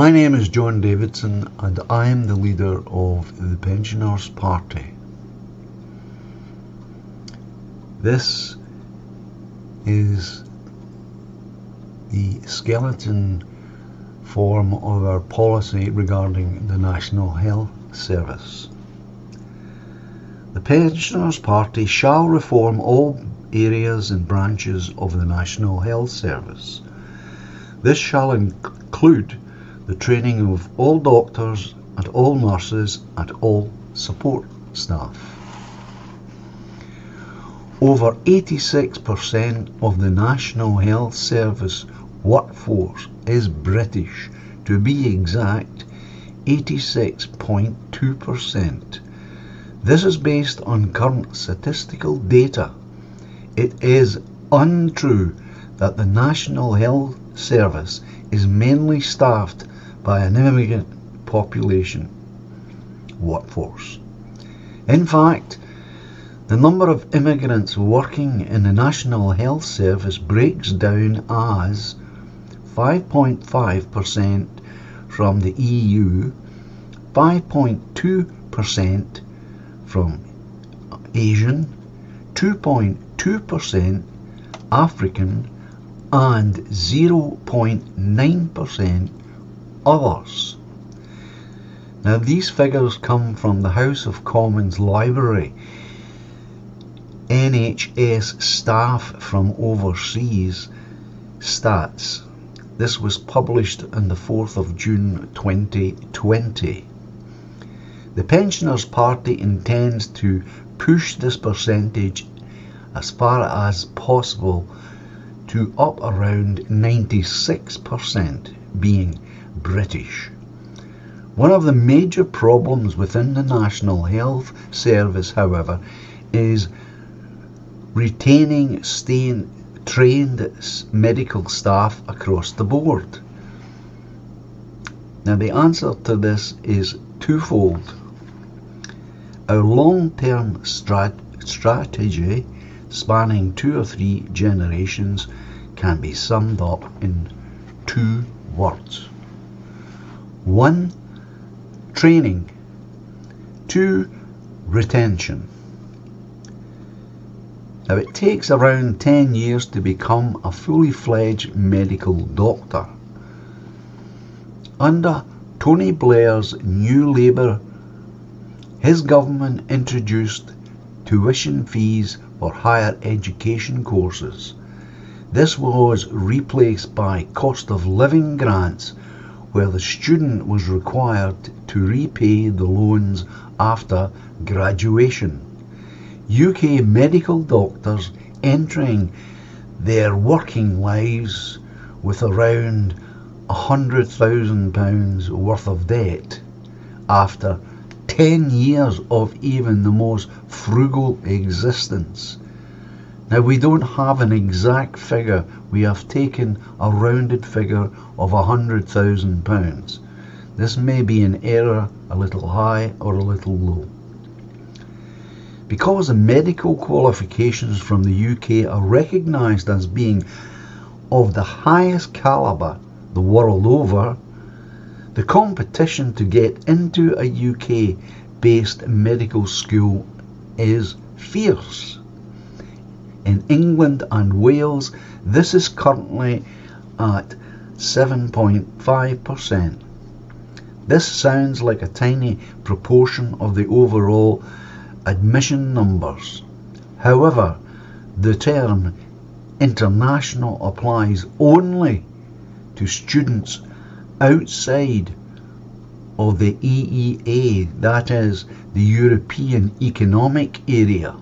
My name is John Davidson and I am the leader of the Pensioners Party. This is the skeleton form of our policy regarding the National Health Service. The Pensioners Party shall reform all areas and branches of the National Health Service. This shall include the training of all doctors and all nurses and all support staff. Over 86% of the National Health Service workforce is British, to be exact 86.2%. This is based on current statistical data. It is untrue that the National Health Service is mainly staffed by an immigrant population workforce. In fact, the number of immigrants working in the National Health Service breaks down as 5.5% from the EU, 5.2% from Asian, 2.2% African, and 0.9% others. Now, these figures come from the House of Commons Library. NHS staff from overseas stats. This was published on the 4th of June 2020. The Pensioners Party intends to push this percentage as far as possible to up around 96% being British. One of the major problems within the National Health Service, however, is retaining trained medical staff across the board. Now, the answer to this is twofold. Our long-term strategy, spanning 2 or 3 generations, can be summed up in 2 words. 1. Training. 2. Retention. Now, it takes around 10 years to become a fully fledged medical doctor. Under Tony Blair's New Labour, his government introduced tuition fees for higher education courses. This was replaced by cost of living grants, where the student was required to repay the loans after graduation. UK medical doctors entering their working lives with around £100,000 worth of debt after 10 years of even the most frugal existence. Now, we don't have an exact figure. We have taken a rounded figure of £100,000. This may be an error, a little high or a little low. Because the medical qualifications from the UK are recognised as being of the highest calibre the world over, the competition to get into a UK-based medical school is fierce. In England and Wales, this is currently at 7.5%. This sounds like a tiny proportion of the overall admission numbers. However, the term international applies only to students outside of the EEA, that is, the European Economic Area.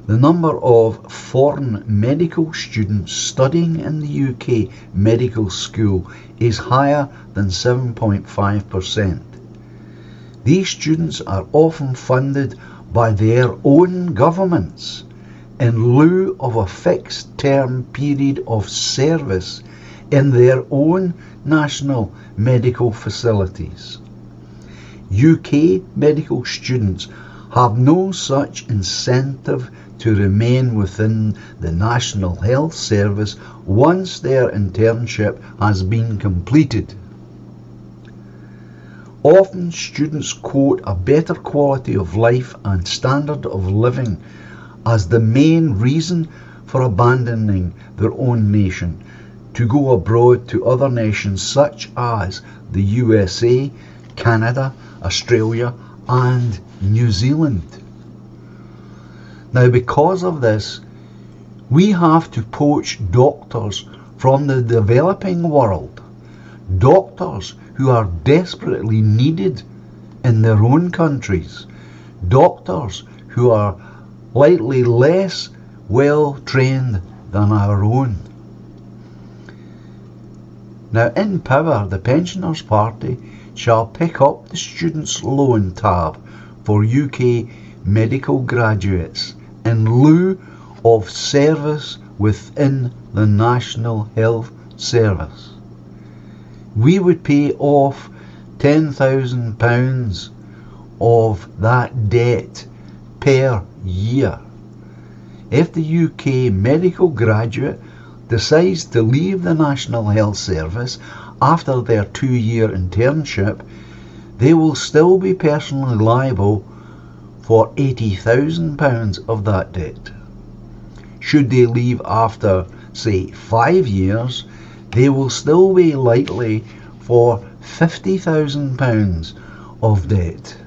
The number of foreign medical students studying in the UK medical school is higher than 7.5%. These students are often funded by their own governments in lieu of a fixed term period of service in their own national medical facilities. UK medical students have no such incentive to remain within the National Health Service once their internship has been completed. Often students quote a better quality of life and standard of living as the main reason for abandoning their own nation to go abroad to other nations such as the USA, Canada, Australia and New Zealand. Now, because of this, we have to poach doctors from the developing world, doctors who are desperately needed in their own countries, doctors who are likely less well trained than our own. Now, in power, the Pensioners Party shall pick up the Students' Loan tab for UK medical graduates in lieu of service within the National Health Service. We would pay off £10,000 of that debt per year. If the UK medical graduate decides to leave the National Health Service after their 2-year internship, they will still be personally liable for £80,000 of that debt. Should they leave after, say, 5 years, they will still be likely for £50,000 of debt.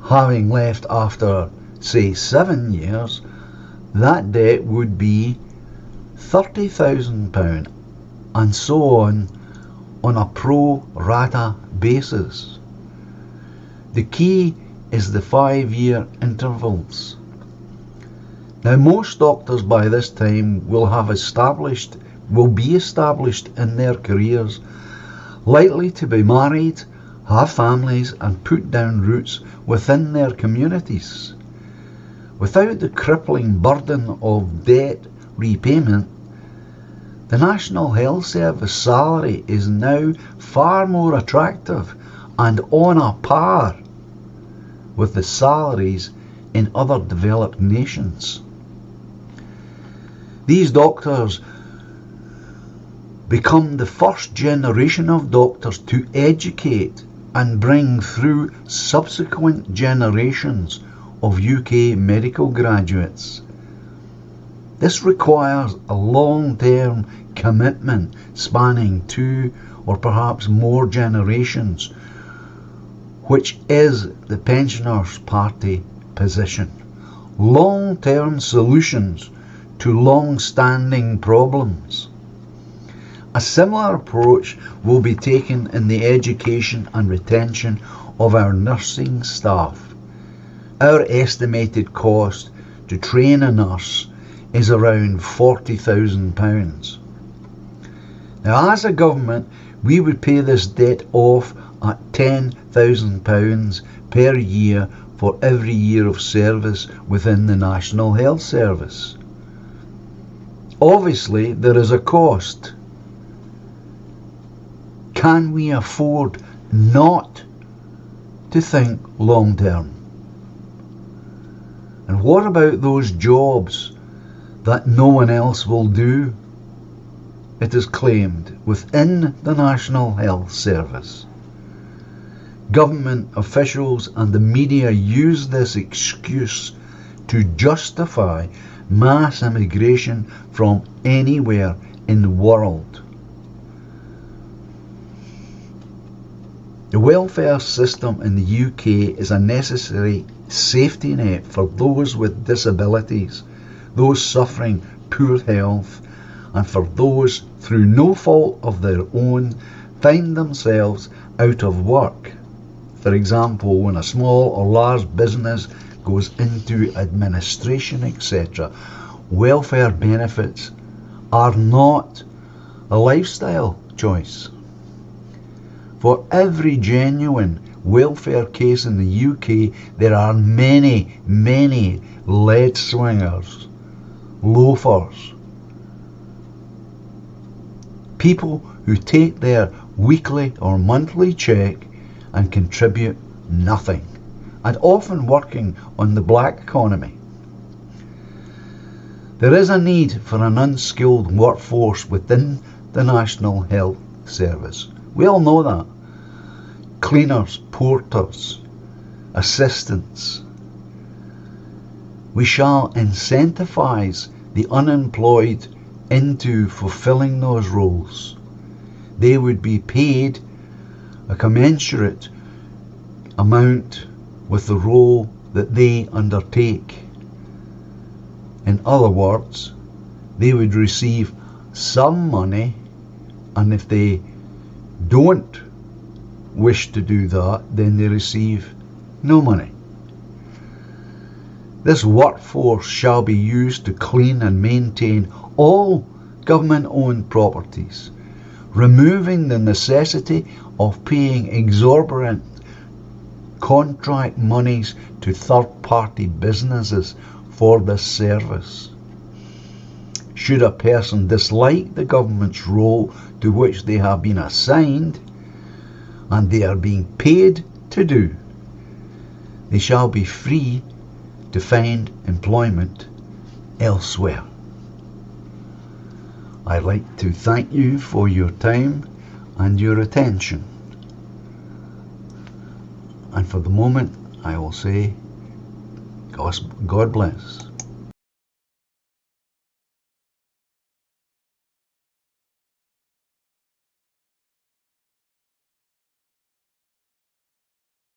Having left after, say, 7 years, that debt would be £30,000, and so on a pro rata basis. The key is the 5-year intervals. Now, most doctors by this time will be established in their careers, likely to be married, have families and put down roots within their communities. Without the crippling burden of debt repayment, the National Health Service salary is now far more attractive and on a par with the salaries in other developed nations. These doctors become the first generation of doctors to educate and bring through subsequent generations of UK medical graduates. This requires a long-term commitment spanning 2 or perhaps more generations, which is the Pensioners Party position. Long-term solutions to long-standing problems. A similar approach will be taken in the education and retention of our nursing staff. Our estimated cost to train a nurse is around £40,000. Now, as a government, we would pay this debt off at £10,000 per year for every year of service within the National Health Service. Obviously, there is a cost. Can we afford not to think long term? And what about those jobs that no one else will do? It is claimed within the National Health Service. Government officials and the media use this excuse to justify mass immigration from anywhere in the world. The welfare system in the UK is a necessary safety net for those with disabilities, those suffering poor health, and for those through no fault of their own find themselves out of work. For example, when a small or large business goes into administration, etc., welfare benefits are not a lifestyle choice. For every genuine welfare case in the UK, there are many, many lead swingers, loafers, people who take their weekly or monthly cheque and contribute nothing, and often working on the black economy. There is a need for an unskilled workforce within the National Health Service. We all know that. cleaners, porters, assistants. We shall incentivize the unemployed into fulfilling those roles. They would be paid a commensurate amount with the role that they undertake. In other words, they would receive some money, and if they don't wish to do that, then they receive no money. This workforce shall be used to clean and maintain all government-owned properties, removing the necessity of paying exorbitant contract monies to third-party businesses for this service. Should a person dislike the government's role to which they have been assigned, and they are being paid to do, they shall be free to find employment elsewhere. I'd like to thank you for your time and your attention. And for the moment, I will say, God bless.